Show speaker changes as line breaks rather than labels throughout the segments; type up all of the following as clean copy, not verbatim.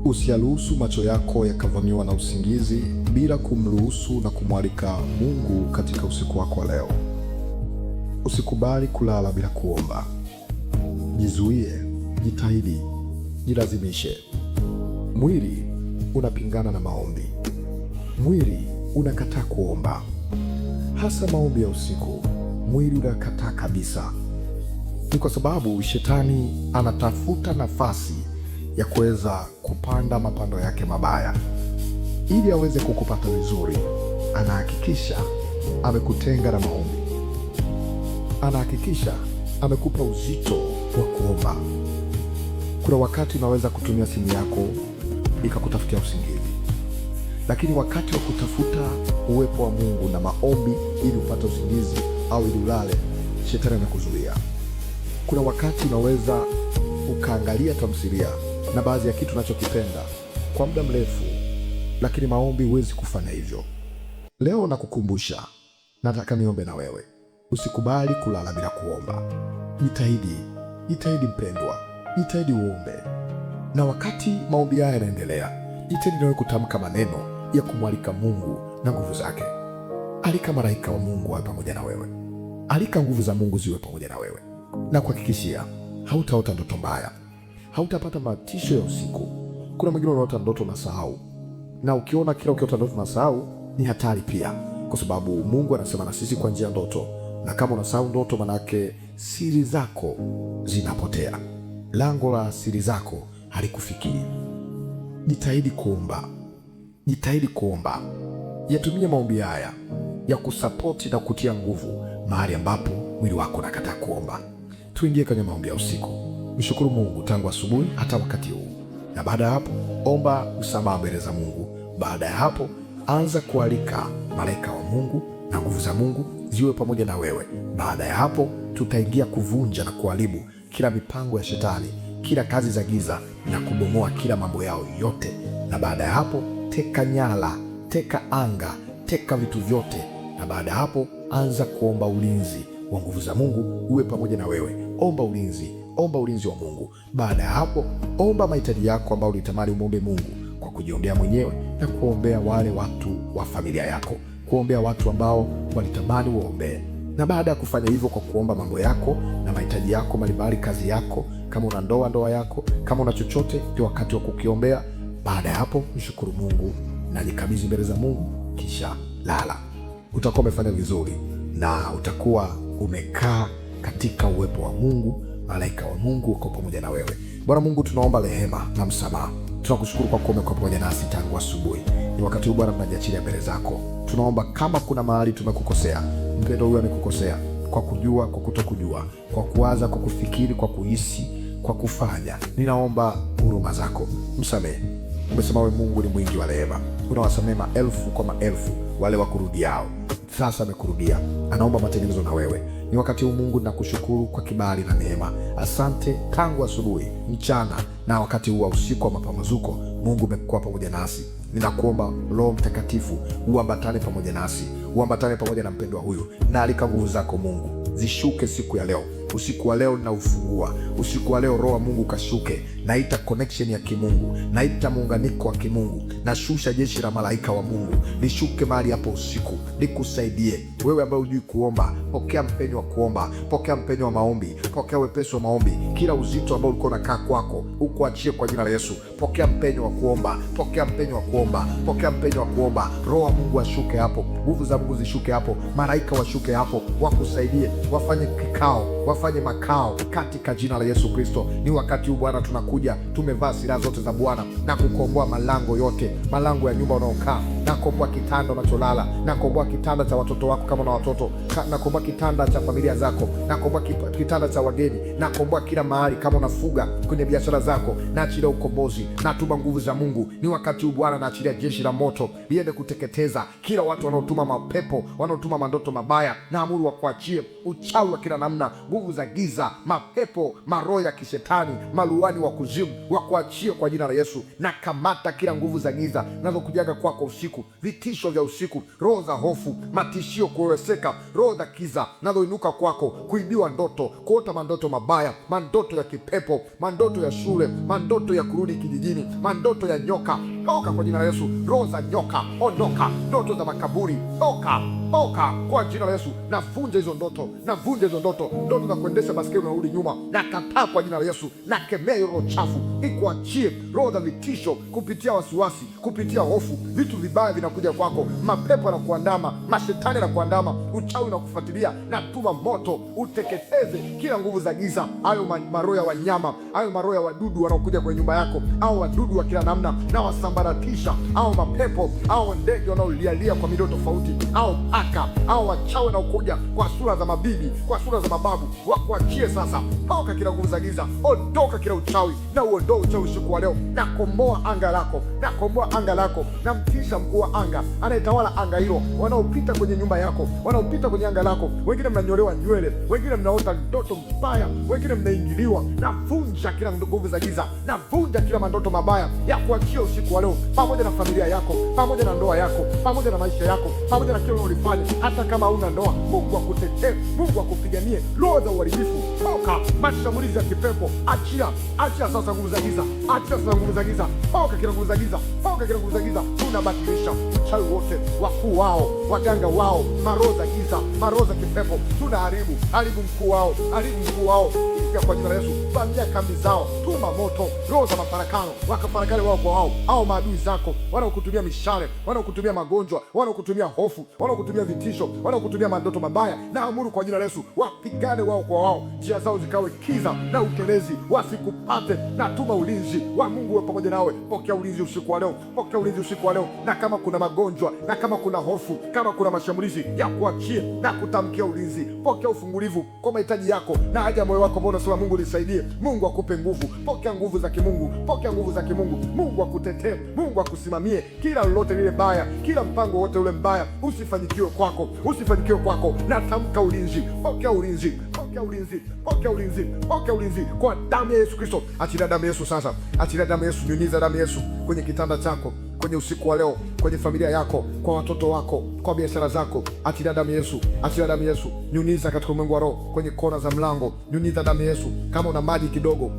Usiyaruhusu macho yako yakavamiwa na usingizi bila kumruhusu na kumwalika Mungu katika usiku wako wa leo. Usikubali kulala bila kuomba. Jizuie, jitahidi, jilazimishe. Mwili unapingana na maombi. Mwili unakataa kuomba, hasa maombi ya usiku. Mwili unakataa kabisa. Ni kwa sababu shetani anatafuta nafasi ya kuweza kupanda mapando yake mabaya ili aweze kukupata vizuri. Anahakikisha amekutenga na maombi, anahakikisha amekupa uzito wa kuomba. Kuna wakati unaweza kutumia simu yako ikakutafutia usingizi, lakini wakati wa kutafuta uwepo wa Mungu na maombi ili upate usingizi au ili ulale, shetani amekuzuia. Kuna wakati unaweza ukaangalia tamthilia na baadhi ya kitu unachokipenda kwa muda mrefu, lakini maombi huwezi kufanya hivyo. Leo nakukumbusha, nataka niombe na wewe. Usikubali kulala bila kuomba. Jitahidi mpendwa, jitahidi uombe. Na wakati maombi haya yanaendelea, jitahidi nawe kutamka maneno ya kumwalika Mungu na nguvu zake. Alika malaika wa Mungu wawe pamoja na wewe. Alika nguvu za Mungu ziwe pamoja na wewe. Na kuhakikishia hautaota ndoto mbaya, hautapata matisho ya usiku. Kuna mwingine unaota ndoto unasahau, na ukiona kila ukiota ndoto unasahau ni hatari pia, kwa sababu Mungu anasema na sisi kwa njia ya ndoto. Na kama unasahau ndoto, manake siri zako zinapotea, lango la siri zako halikufikii. Jitahidi kuomba, jitahidi kuomba. Yatumie maombi haya ya kusapoti na kutia nguvu mahali ambapo mwili wako unakataa kuomba. Tuingie kwenye maombi ya usiku. Mshukuru Mungu tangu asubuhi hata wakati huu, na baada ya hapo omba msamaha mbele za Mungu. Baada ya hapo anza kualika malaika wa Mungu na nguvu za Mungu ziwe pamoja na wewe. Baada ya hapo tutaingia kuvunja na kuharibu kila mipango ya shetani, kila kazi za giza na kubomoa kila mambo yao yote. Na baada ya hapo teka nyara, teka anga, teka vitu vyote. Na baada ya hapo anza kuomba ulinzi wa nguvu za Mungu uwe pamoja na wewe. Omba ulinzi, omba ulinzi wa Mungu. Baada ya hapo omba mahitaji yako ambayo ulitamani umwombe Mungu, kwa kujiombea mwenyewe na kuombea wale watu wa familia yako, kuombea watu ambao walitamani uombee. Na baada ya kufanya hivyo, kwa kuomba mambo yako na mahitaji yako mbalimbali, kazi yako, kama una ndoa yako, kama una chochote, ndio wakati wa kukiombea. Baada ya hapo mshukuru Mungu na jikabidhi mbele za Mungu, kisha lala. Utakuwa umefanya vizuri na utakuwa umekaa katika uwepo wa Mungu. Malaika wa Mungu uko pamoja na wewe. Bwana Mungu, tunaomba rehema na msamaha. Tunakushukuru kwa kuwa umekuwa pamoja nasi tangu asubuhi. Ni wakati huu Bwana tunajiachilia mbele zako. Tunaomba kama kuna mahali tumekukosea, mpendo huyu amekukosea kwa kujua, kwa kutokujua, kwa kuwaza, kwa kufikiri, kwa kuhisi, kwa kufanya, ninaomba huruma zako, msamehe. Umesema wewe Mungu ni mwingi wa rehema, unawasamehe maelfu kwa maelfu wale wakurudiao. Sasa amekurudia, anaomba matengenezo na wewe. Ni wakati huu Mungu nakushukuru kwa kibali na neema. Asante tangu asubuhi, mchana na wakati huu wa usiku wa mapambazuko. Mungu umekuwa pamoja nasi. Ninakuomba Roho Mtakatifu uambatane pamoja nasi, uambatane pamoja na mpendwa huyu, na alika nguvu zako Mungu zishuke siku ya leo. Usiku wa leo ninaufungua. Usiku wa leo Roho wa Mungu kashuke. Naita connection ya kimungu, naita muunganiko wa kimungu. Nashusha jeshi la malaika wa Mungu lishuke mahali hapo usiku, likusaidie wewe ambaye hujui kuomba. Pokea mpenyo wa kuomba, pokea mpenyo wa maombi, pokea wepesi wa maombi. Kila uzito ambao ulikuwa unakaa kwako ukuachie kwa jina la Yesu. Pokea mpenyo wa kuomba, pokea mpenyo wa kuomba, pokea mpenyo wa kuomba. Roho wa Mungu ashuke hapo, nguvu za Mungu zishuke hapo, malaika washuke hapo, wakusaidie, wafanye kikao, wafanye makao katika jina la Yesu Kristo. Ni wakati huu Bwana tunakuja, tumevaa silaha zote za Bwana na kukomboa malango yote, malango ya nyumba unaokaa, na kukomboa kitanda unacholala, na kukomboa kitanda cha watoto wako kama na watoto, na kukomboa kitanda cha familia zako, na kukomboa kitanda cha wageni, na kukomboa kila mahali kama unafuga kwenye biashara zako. Na achilia ukombozi, na tuma nguvu za Mungu. Ni wakati huu Bwana, na achilia jeshi la moto liende kuteketeza kila watu wanaotuma mapepo, wanaotuma mandoto mabaya. Na amuru wakuachie uchawi wa kila namna, nguvu za giza, mapepo, maroho ya kishetani, maluani wa kuzimu, wakuachie kwa jina la Yesu. Na kamata kila nguvu za giza zinazokujaga kwako usiku, vitisho vya usiku, roho za hofu, matishio, kuweweseka, roho za kiza nazoinuka kwako, kuibiwa ndoto, kuota mandoto mabaya, mandoto ya kipepo, mandoto ya shule, mandoto ya kurudi kijijini, mandoto ya nyoka, toka kwa jina la Yesu. Roho za nyoka, ondoka. Ndoto za makaburi, toka kwa jina la Yesu. Navunja hizo ndoto, navunja hizo ndoto. Ndoto za kuendesha baskeli unarudi nyuma, nakataa kwa jina la Yesu. Nakemea hiyo roho chafu, ikuachie. Roho za vitisho, kupitia wasiwasi, kupitia hofu, vitu vibaya vinakuja kwako, mapepo yanakuandama, mashetani yanakuandama, uchawi unakufuatilia. Natuma moto uteketeze kila nguvu za giza, hayo maroho ya wanyama, hayo maroho ya wadudu wanaokuja kwenye nyumba yako, au wadudu wa kila namna, na wasambaratisha, au mapepo, au ndege wanaolialia kwa milio tofauti, au paka, au wachawi wanaokuja kwa sura za mabibi, kwa sura za mababu, wakuachie sasa. Toka kila nguvu za giza, ondoka kila uchawi, na uondoe uchawi usiku wa leo. Nakomboa anga lako, nakomboa anga lako. Namtisha mkuu wa anga anayetawala anga hilo, wanaopita kwenye nyumba yako, wanaopita kwenye anga lako. Wengine mnanyolewa nywele, wengine mnaota ndoto mbaya, wengine mnaingiliwa. Navunja kila nguvu za giza, navunja kila mandoto mabaya ya kuachia usiku wa leo, pamoja na familia yako, pamoja na ndoa yako, pamoja na maisha yako, pamoja na kile unalofanya. Hata kama hauna ndoa, Mungu akutetee, Mungu akupiganie. Roho za uharibifu, toka. Mashambulizi ya kipepo, achia sasa nguvu za giza, achia sasa nguvu za giza. Toka kila nguvu za giza, toka kila nguvu za giza. Tunabatilisha uchawi wote, wakuu wao, waganga wao, maroho za giza, maroho za kipepo. Tunaharibu, haribu mkuu wao, haribu mkuu wao kwa jina la Yesu. Vamia kambi zao, tuma moto. Roho za mafarakano, wakafarakane wao kwa wao, au maadui zako wanaokutumia mishale, wanaokutumia magonjwa, wanaokutumia hofu, wanaokutumia vitisho, wanaokutumia mandoto mabaya, na amuru kwa jina la Yesu, wapigane wao kwa wao, njia zao zikawe kiza na utelezi, wasikupate. Na tuma ulinzi wa Mungu uwe pamoja nawe. Pokea ulinzi usiku wa leo, pokea ulinzi usiku wa leo. Na kama kuna magonjwa, na kama kuna hofu, kama kuna mashambulizi, ya kuachie na kutamkia ulinzi. Pokea ufungulivu kwa mahitaji yako na haja moyo wako. Mbona sema Mungu nisaidie, Mungu akupe nguvu. Pokea nguvu za kimungu, pokea nguvu za kimungu. Mungu akutetee, Mungu akusimamie. Kila lolote lile baya, kila mpango wote ule mbaya usifanikiwe kwako, usifanikiwe kwako. Natamka ulinzi, pokea ulinzi, pokea ulinzi, pokea ulinzi, pokea ulinzi kwa damu ya Yesu Kristo. Achilia damu ya Yesu sasa, achilia damu ya Yesu. Nyunyiza damu ya Yesu kwenye kitanda chako, kwenye usiku wa leo, kwenye familia yako, kwa watoto wako, kwa biashara zako. Achilia damu ya Yesu, achilia damu ya Yesu. Nyunyiza katika ulimwengu wa roho, kwenye kona za mlango, nyunyiza damu ya Yesu. Kama una maji kidogo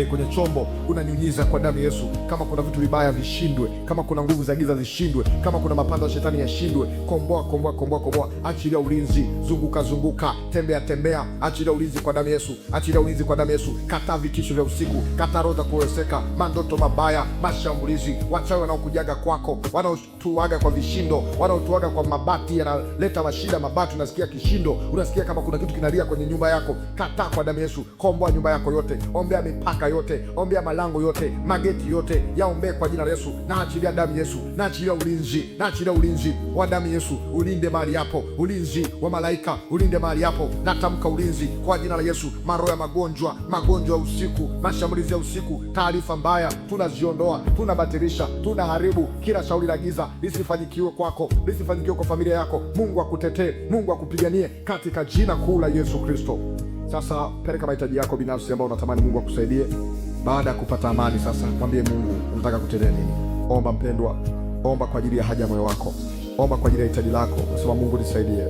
kwenye chombo, unanyunyiza kwa damu ya Yesu. Kama kuna vitu vibaya vishindwe, kama kuna nguvu za giza zishindwe, kama kuna mapando ya shetani yashindwe. Komboa, komboa, komboa, komboa. Achilia ulinzi, zunguka, zunguka, tembea, tembea. Achilia ulinzi kwa damu ya Yesu, achilia ulinzi kwa damu ya Yesu. Kataa vitisho vya usiku, kataa roho za kuweseka, mandoto mabaya, mashambulizi, wachawi wanaokujaga kwako, wanaotuaga kwa vishindo, wanaotuaga kwa mabati, yanaleta mashida. Mabati unasikia kishindo, unasikia kama kuna kitu kinalia kwenye nyumba yako. Kataa kwa damu ya Yesu. Komboa nyumba yako yote, ombea mipaka yote, ombea malango yote, mageti yote, yaombee kwa jina la Yesu. Na achilia damu Yesu, na achilia ulinzi, na achilia ulinzi wa damu Yesu. Ulinde mahali hapo, ulinzi wa malaika, ulinde mahali hapo. Natamka ulinzi kwa jina la Yesu. Maroho ya magonjwa, magonjwa ya usiku, mashambulizi ya usiku, taarifa mbaya, tunaziondoa, tunabatilisha, tunaharibu. Kila shauri la giza lisifanikiwe kwako, lisifanikiwe kwa familia yako. Mungu akutetee, Mungu akupiganie katika jina kuu la Yesu Kristo. Sasa peleka mahitaji yako binafsi ambayo unatamani Mungu akusaidie. Baada ya kupata amani, sasa mwambie Mungu unataka kutendea nini. Omba mpendwa, omba kwa ajili ya haja ya moyo wako, omba kwa ajili ya hitaji lako. Nasema Mungu nisaidie,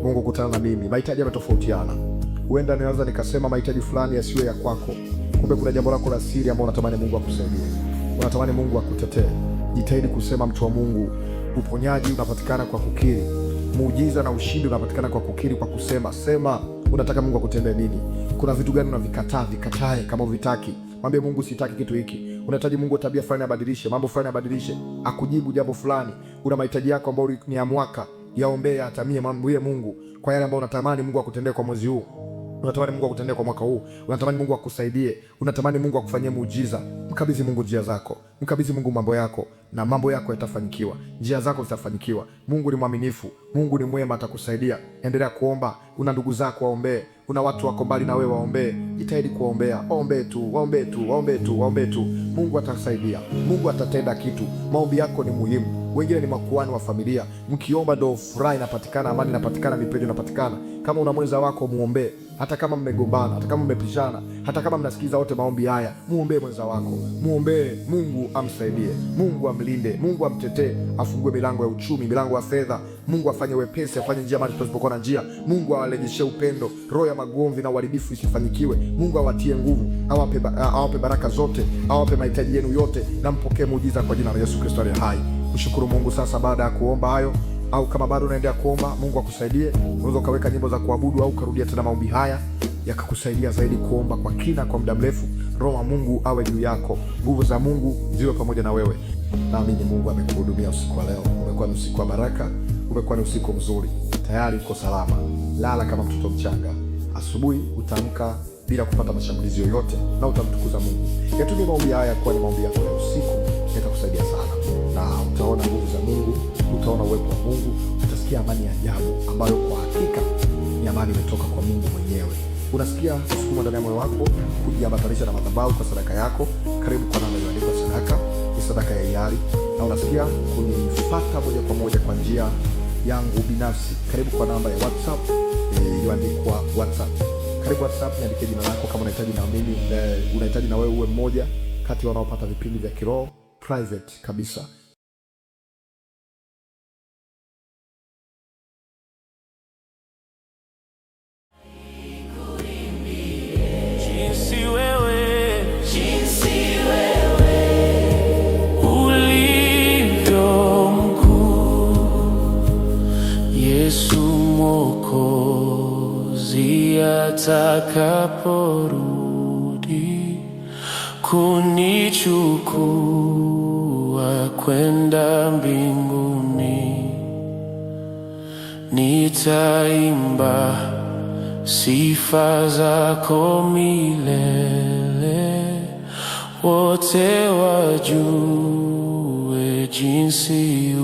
Mungu kutana na mimi. Mahitaji yametofautiana, huenda naweza nikasema mahitaji fulani yasiwe ya kwako, kumbe kuna jambo lako la siri ambalo unatamani Mungu akusaidie, unatamani Mungu akutetee. Jitahidi kusema, mtu wa Mungu. Uponyaji unapatikana kwa kukiri, muujiza na ushindi unapatikana kwa kukiri, kwa kusema. Sema unataka Mungu akutendee nini. Kuna vitu gani unavikataa? Vikatae kama uvitaki. Mwambie Mungu sitaki kitu hiki. Unahitaji Mungu tabia fulani abadilishe, mambo fulani abadilishe, akujibu jambo fulani. Una mahitaji yako ambayo ni ya mwaka, yaombee, atamie. Mwambie Mungu kwa yale ambayo unatamani Mungu akutendee kwa mwezi huu, unatamani Mungu akutendee kwa mwaka huu, unatamani Mungu akusaidie, unatamani Mungu akufanyie muujiza. Mkabidhi Mungu njia zako, mkabidhi Mungu mambo yako, na mambo yako yatafanikiwa, njia zako zitafanikiwa. Mungu ni mwaminifu, Mungu ni mwema, atakusaidia. Endelea kuomba. Una ndugu zako waombee, una watu wako mbali na wewe waombee. Jitahidi kuwaombea, waombee tu, waombee tu, waombee tu, waombee tu. Mungu atasaidia, Mungu atatenda kitu. Maombi yako ni muhimu. Wengine ni makuhani wa familia, mkiomba ndo furaha inapatikana, amani inapatikana, mipenyo inapatikana. Kama una mwenza wako muombee, hata kama mmegombana, hata kama mmepishana, hata kama mnasikiza wote maombi haya, muombee mwenza wako, muombee Mungu amsaidie, Mungu amlinde, Mungu amtetee, afungue milango ya uchumi, milango ya fedha, Mungu afanye wepesi, afanye njia mahali pasipokuwa na njia, Mungu awarejeshe upendo, roho ya magomvi na uharibifu isifanyikiwe, Mungu awatie nguvu, awape baraka zote, awape mahitaji yenu yote, na mpokee muujiza kwa jina la Yesu Kristo aliye hai. Mshukuru Mungu sasa baada ya kuomba hayo, au kama bado unaendelea kuomba Mungu akusaidie, unaweza ukaweka nyimbo za kuabudu au ukarudia tena maombi haya yakakusaidia zaidi kuomba kwa kina kwa muda mrefu. Roho wa Mungu awe juu yako, nguvu za Mungu ziwe pamoja na wewe. Naamini Mungu amekuhudumia usiku wa leo. Umekuwa ni usiku wa baraka, umekuwa ni usiku mzuri, tayari uko salama. Lala kama mtoto mchanga, asubuhi utaamka bila kupata mashambulizi yoyote na utamtukuza Mungu. Yatumie maombi haya kuwa ni maombi yako ya usiku, yatakusaidia sana na utaona nguvu za Mungu, utaona uwepo wa Mungu, utasikia amani ya ajabu ambayo kwa hakika ni amani imetoka kwa Mungu mwenyewe. Unasikia msukumo ndani ya moyo wako kujiambatanisha na madhabahu kwa sadaka yako. Karibu kwa namba iliyoandikwa sadaka, ni sadaka ya hiari, na unasikia kunifuata moja kwa moja kwa njia yangu binafsi. Karibu kwa namba ya WhatsApp iliyoandikwa WhatsApp. Karibu WhatsApp, niandike jina lako kama unahitaji na mimi, unahitaji na wewe uwe mmoja kati wanaopata vipindi vya kiroho private kabisa.
Jinsi wewe ulivyo mkuu, Yesu Mwokozi atakaporudi kunichukua kwenda mbinguni, nitaimba sifa zako milele, wote wajue jinsi